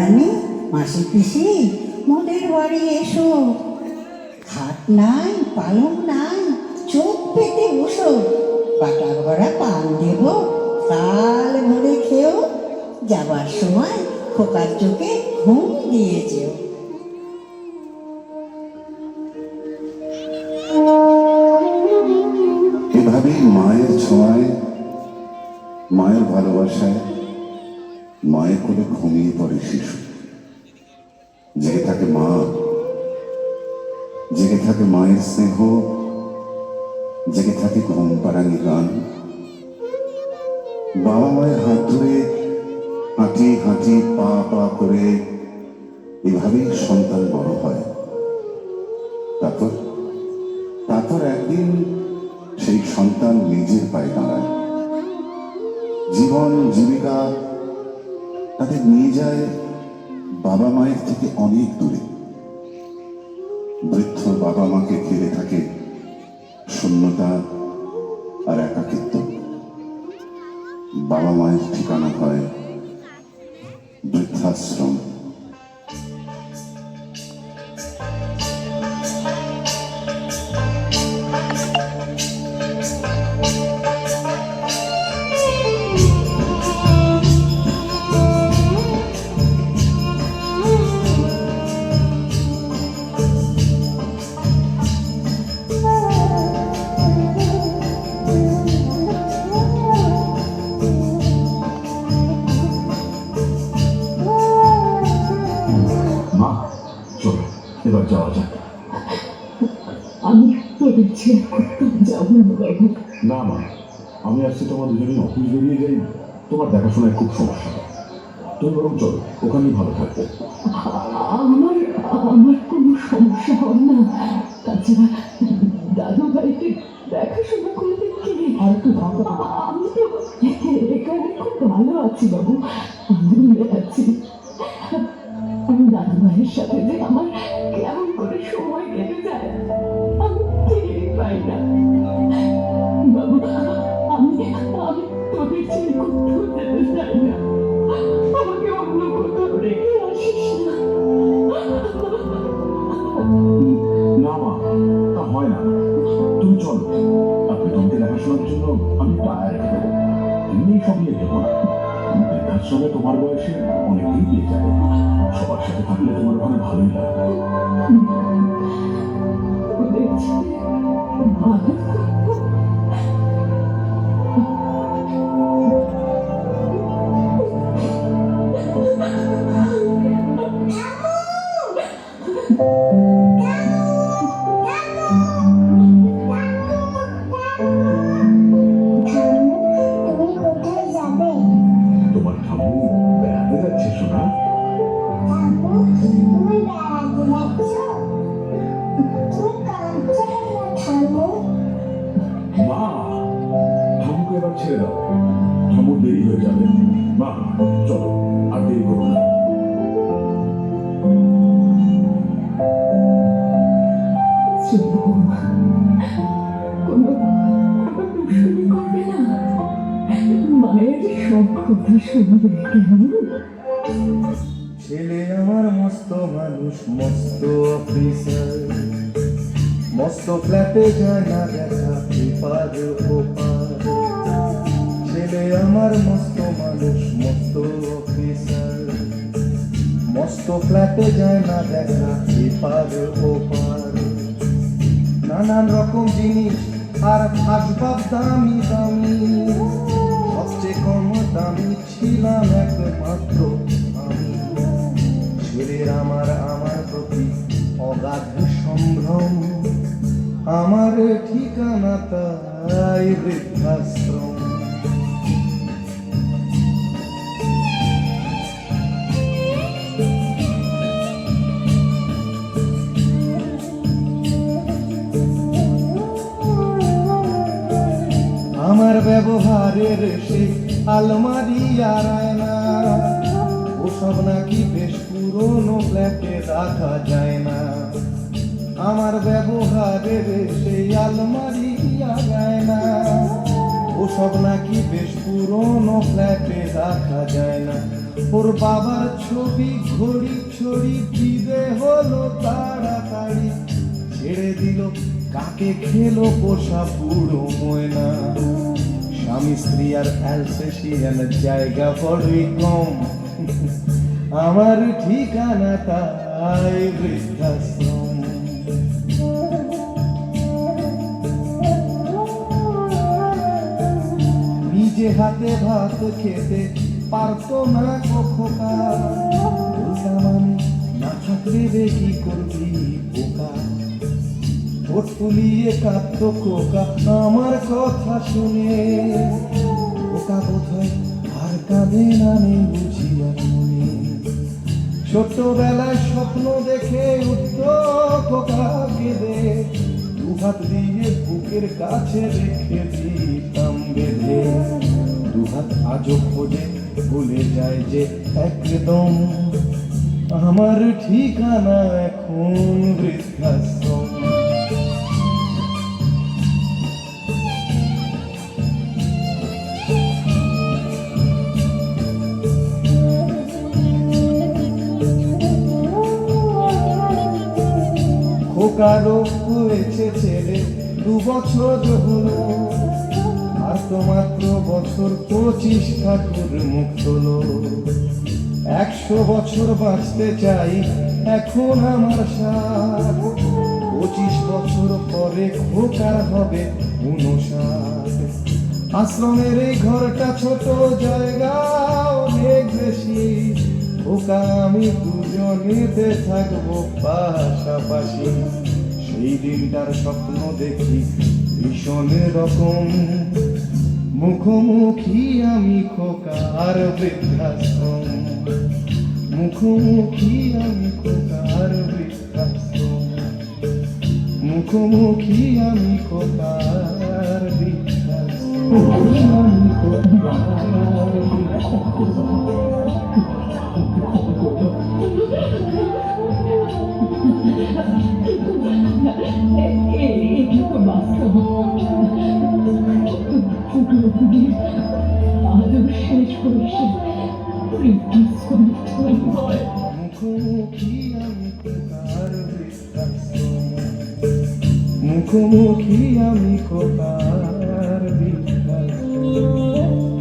রানী, মাসি পিসি, মোদের বাড়ি এসো। খাট নাই, পালং নাই, চোখ পেতে বসো। বাটা ভরা পান দেব, কাল ভরে খেও। যাবার সময় খোকার চোখে ঘুম দিয়ে যেও। এভাবেই মায়ের ছোঁয়ায়, মায়ের ভালোবাসায়, মায়ের কোলে ঘুমিয়ে পড়ে শিশু। জেগে থাকে মা, জেগে থাকে মায়ের স্নেহ, জেগে থাকে ঘুম পাড়ানি গান। বাবা মায়ের হাত ধরে হাঁটি হাঁটি পা পা করে এভাবেই সন্তান বড় হয়। তারপর তারপর একদিন সেই সন্তান নিজের পায়ে দাঁড়ায়। জীবন জীবিকা তাদের নিয়ে যায় বাবা মায়ের থেকে অনেক দূরে। বৃদ্ধ বাবা মাকে ঘিরে থাকে শূন্যতা আর একাকিত্ব। বাবা মায়ের ঠিকানা হয় বৃদ্ধাশ্রম। এবার যাওয়া যাক। আমি তোদের ছেড়ে কোথাও যাবো না বাবু। না মা, আমি আসছি তোমার দুজনে অফিস বেরিয়ে যাই, তোমার দেখাশোনায় খুব সমস্যা। তুমি বরং চলো, ওখানেই ভালো থাকবে। আমার আমার কোনো সমস্যা হয় না। তাছাড়া দাদু বাড়িতে দেখাশোনা করতে কে? আর একটু থাকো। আমি তো এখানে খুব ভালো আছি বাবু, আনন্দে আছি। আমি দাদু ভাইয়ের সাথে যে আমার কেমন করে সময় কেটে যায় আমি টেরই পাই না বাবু। আমি আমি তোদের ছেড়ে কোথাও যেতে চাই না। আমাকে অন্য কোথাও রেখে আসিস না। না মা, তা হয় না। তুমি চলো, আপনি তোমাকে দেখাশোনার জন্য আমি টায়ার রেখে দেবো। এমনি সব নিয়ে দেবো না। বৃদ্ধাশ্রমে তোমার বয়সে অনেকেই পেয়ে যাবে। সবার সাথে থাকলে তোমার ওখানে ভালোই লাগবে। ওদের ছেড়ে ভালো তোমার ঠাম্মু বেড়াতে যাচ্ছে শোনা। মা, ঠাম্মুকে এবার ছেড়ে দাও, ঠাম্মুর দেরি হয়ে যাবে। মা চলো, আর দেরি করো না। কোনো দুষ্টুমি করবে না। মায়ের সব কথা শুনবে কেমন? ছেলে আমার মস্ত মানুষ, মস্ত অফিসার, মস্ত ফ্ল্যাটে যায় না দেখা এপার ওপার। ছেলে আমার মস্ত মানুষ, মস্ত অফিসার, মস্ত ফ্ল্যাটে যায় না দেখা এপার ওপার। নানান রকম জিনিস আর আসবাব দামি দামি, সবচেয়ে কম দামি ছিলাম একমাত্র আমি। ছেলের আমার প্রতি অগাধ সম্ভ্রম, আমার ঠিকানা তাই বৃদ্ধাশ্রম। আমার ব্যবহারের সে আলমারি আর আয়না, ওসব নাকি বেশ পুরনো ফ্ল্যাটে রাখা যায় না। আমার ব্যবহারের সেই আলমারি আর আয়না, ওসব নাকি বেশ পুরনো ফ্ল্যাটে রাখা যায় না। ওর বাবার ছবি ঘড়ি ছড়ি বিদে হলো তাড়াতাড়ি, ছেড়ে দিল কাকে খেলো পোষা বুড়ো ময়না। স্বামী স্ত্রী আর অ্যালসেশিয়ান জায়গা বড়ই কম, আমার ঠিকানা তাই বৃদ্ধাশ্রম। নিজে হাতে ভাত খেতে পারতো না খোকা, বলতাম আমি না থাকলে রে কি করবি পোকা। ঠোঁট ফুলিয়ে কাঁদতো খোকা আমার কথা শুনে, খোকা বোধহয় আর কাঁদে না নেই বুঝি আর মনে। ছোটবেলায় স্বপ্ন দেখে উঠত খোকা কেঁদে, দুহাত দিয়ে বুকের কাছে রেখে দিতাম বেঁধে। দুহাত আজও খোঁজে ভুলে যায় যে একদম, আমার ঠিকানা এখন বৃদ্ধাশ্রম। খোকারও হয়েছে ছেলে 2 বছর হলো, আর তো মাত্র বছর 25 ঠাকুর মুখ তোলো। 100 বছর বাঁচতে চাই এখন আমার সাথ, 25 বছর পরে খোকার হবে 59। আশ্রমের এই ঘরটা ছোট, জায়গা অনেক বেশি, খোকা আমি দুজনেতে থাকবো পাশাপাশি। সেই দিনটার স্বপ্ন দেখি ভীষণ রকম, মুখোমুখি আমি খোকার বৃদ্ধাশ্রম। মুখোমুখি আমি খোকার বৃদ্ধাশ্রম। মুখোমুখি আমি খোকার বৃদ্ধাশ্রম। আমি খোকার এটা তো বাস্তব, আদৌ শেষ করেছে মুখোমুখি আমি খোকার বৃদ্ধাশ্রম। মুখোমুখি আমি খোকার